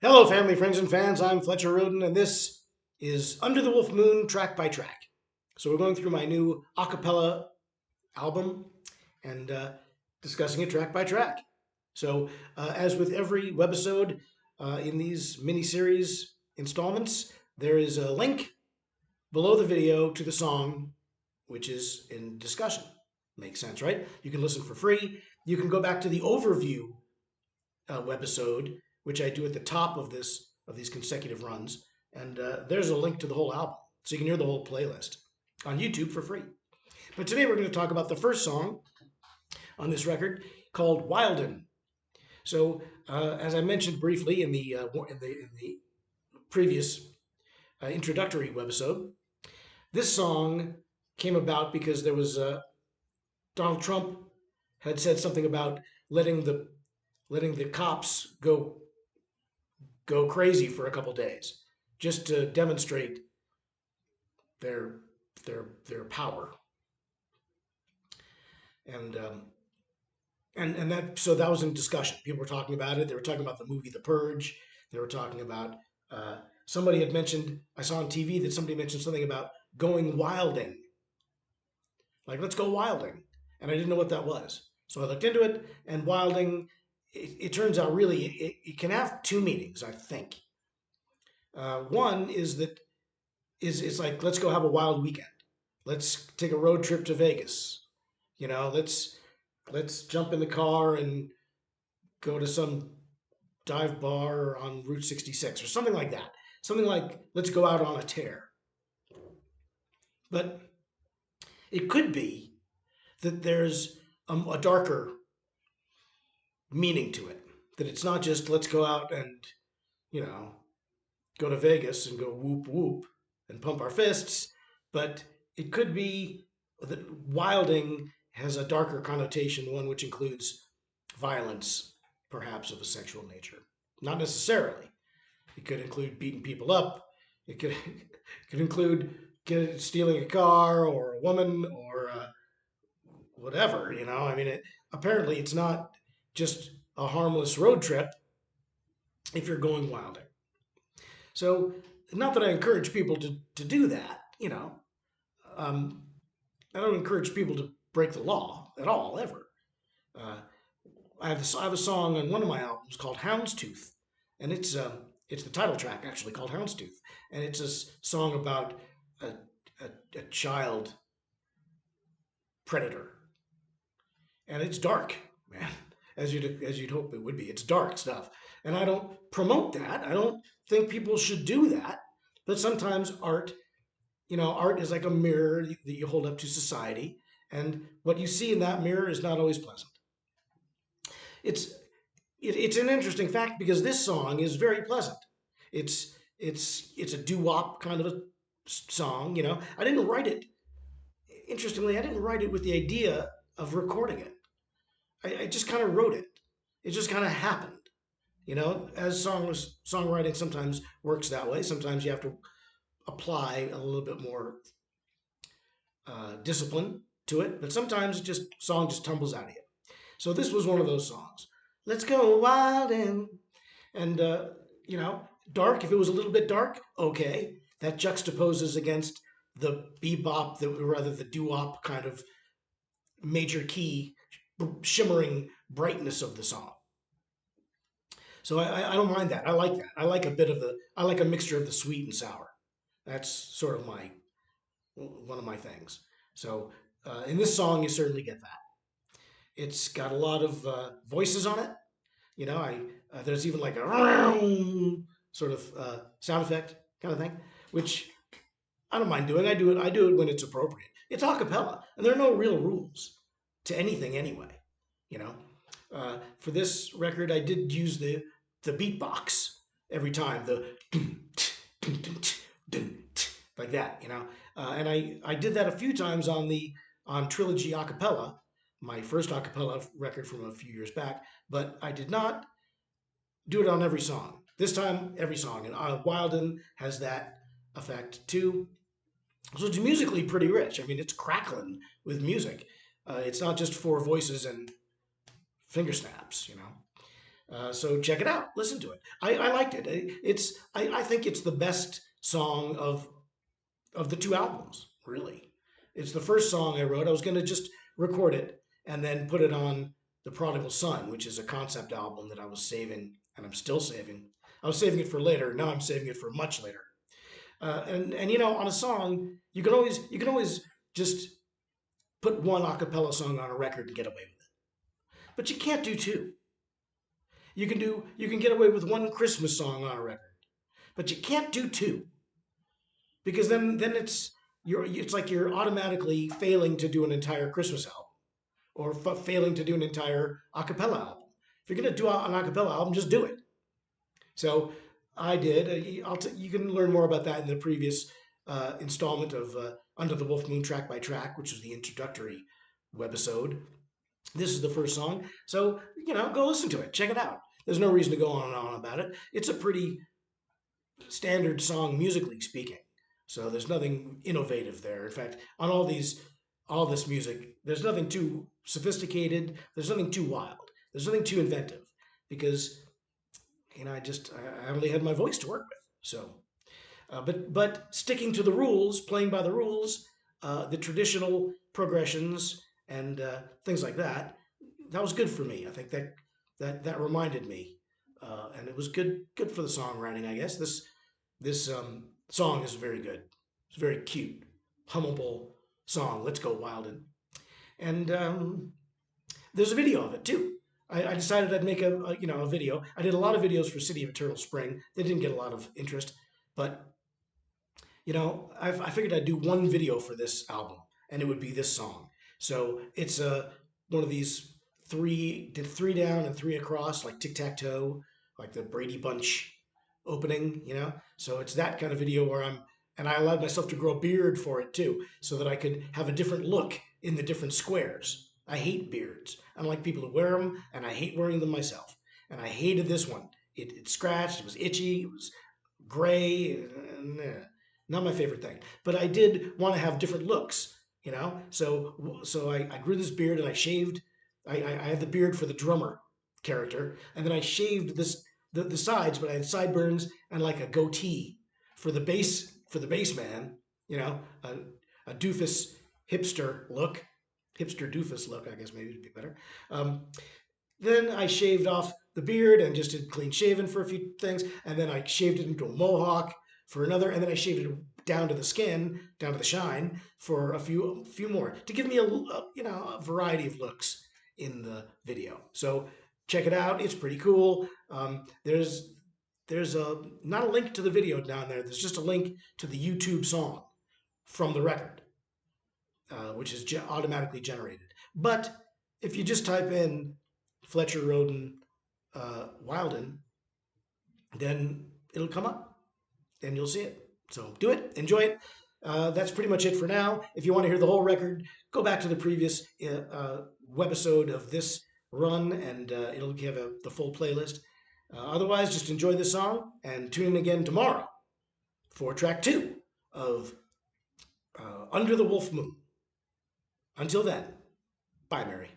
Hello, family, friends, and fans. I'm Fletcher Rhoden, and this is Under the Wolf Moon track by track. So, we're going through my new a cappella album and discussing it track by track. So, as with every webisode in these mini series installments, there is a link below the video to the song which is in discussion. Makes sense, right? You can listen for free. You can go back to the overview webisode, which I do at the top of these consecutive runs, and there's a link to the whole album, so you can hear the whole playlist on YouTube for free. But today we're going to talk about the first song on this record called Wildin. So, as I mentioned briefly in the previous introductory webisode, this song came about because there was Donald Trump had said something about letting the letting the cops go crazy for a couple days just to demonstrate their their power. And and that so that was in discussion. People were talking about it. They were talking about the movie The Purge. They were talking about somebody had mentioned. I saw on TV that somebody mentioned something about going wilding, like let's go wilding, and I didn't know what that was. So I looked into it, and wilding. It turns out really it can have two meanings. I think one is that is it's like let's go have a wild weekend. Let's take a road trip to Vegas. Let's jump in the car and go to some dive bar on Route 66 or something like that. Something like let's go out on a tear. But it could be that there's a darker meaning to it. That it's not just let's go out and, you know, go to Vegas and go whoop whoop and pump our fists, but it could be that wilding has a darker connotation, one which includes violence, perhaps of a sexual nature. Not necessarily. It could include beating people up. It could could include stealing a car or a woman or whatever. I mean, apparently it's not just a harmless road trip if you're going wilding. So, not that I encourage people to do that. Um, I don't encourage people to break the law at all, ever. Uh, I have a song on one of my albums called Houndstooth, and it's the title track actually called Houndstooth, and it's a song about a, a child predator, and it's dark, man, as you'd hope it would be. It's dark stuff, and I don't promote that. I don't think people should do that, but sometimes art is like a mirror that you hold up to society, and what you see in that mirror is not always pleasant. It's it's an interesting fact because this song is very pleasant. It's a doo wop kind of a song. I didn't write it. Interestingly, I didn't write it with the idea of recording it. I just kind of wrote it. It just kind of happened. As songwriting sometimes works that way. Sometimes you have to apply a little bit more discipline to it, but sometimes song just tumbles out of you. So this was one of those songs. Let's go wild and dark. If it was a little bit dark, okay, that juxtaposes against the bebop, rather the doo-wop kind of major key shimmering brightness of the song. So I don't mind that. I like that. I like a mixture of the sweet and sour. That's sort of one of my things. So in this song, you certainly get that. It's got a lot of voices on it. There's even like a sort of sound effect kind of thing, which I don't mind doing. I do it when it's appropriate. It's a cappella, and there are no real rules to anything anyway. You know, for this record, I did use the beatbox every time, the like that. And I did that a few times on Trilogy Acapella, my first acapella record from a few years back, but I did not do it on every song. This time, every song. And Wildin has that effect too. So it's musically pretty rich. I mean, it's crackling with music. It's not just four voices and finger snaps. So check it out. Listen to it. I liked it. I think it's the best song of the two albums. Really, it's the first song I wrote. I was going to just record it and then put it on the Prodigal Son, which is a concept album that I was saving, and I'm still saving. I was saving it for later. Now I'm saving it for much later. And on a song, you can always just put one a cappella song on a record and get away with it. But you can't do two. You can get away with one Christmas song on a record, but you can't do two because then it's like you're automatically failing to do an entire Christmas album or failing to do an entire a cappella album. If you're gonna do an a cappella album, just do it. So I did. You can learn more about that in the previous installment of Under the Wolf Moon track by track, which was the introductory webisode. This is the first song, so go listen to it, check it out. There's no reason to go on and on about it. It's a pretty standard song musically speaking, so there's nothing innovative there. In fact, on all this music, there's nothing too sophisticated. There's nothing too wild. There's nothing too inventive because I only had my voice to work with. So, but sticking to the rules, playing by the rules, the traditional progressions and things like that, that was good for me. I think that reminded me, and it was good for the songwriting. I guess this song is very good. It's a very cute, hummable song. Let's go, Wildin. And there's a video of it too. I decided I'd make a video. I did a lot of videos for City of Eternal Spring. They didn't get a lot of interest, but I figured I'd do one video for this album, and it would be this song. So it's one of these three down and three across, like tic tac toe, like the Brady Bunch opening. So it's that kind of video and I allowed myself to grow a beard for it too, so that I could have a different look in the different squares. I hate beards. I don't like people who wear them, and I hate wearing them myself. And I hated this one. It scratched. It was itchy. It was gray. Not my favorite thing. But I did want to have different looks. So I grew this beard and I shaved. I had the beard for the drummer character, and then I shaved the sides, but I had sideburns and like a goatee for the bass man. A doofus hipster look. Hipster doofus look, I guess maybe would be better. Then I shaved off the beard and just did clean shaven for a few things, and then I shaved it into a mohawk for another, and then I shaved it down to the skin, down to the shine for a few more to give me a variety of looks in the video. So check it out; it's pretty cool. There's not a link to the video down there. There's just a link to the YouTube song from the record, which is automatically generated. But if you just type in Fletcher Rhoden Wildin, then it'll come up and you'll see it. So do it, enjoy it. That's pretty much it for now. If you want to hear the whole record, go back to the previous webisode of this run, and it'll give the full playlist. Otherwise, just enjoy this song and tune in again tomorrow for track 2 of Under the Wolf Moon. Until then, bye, Mary.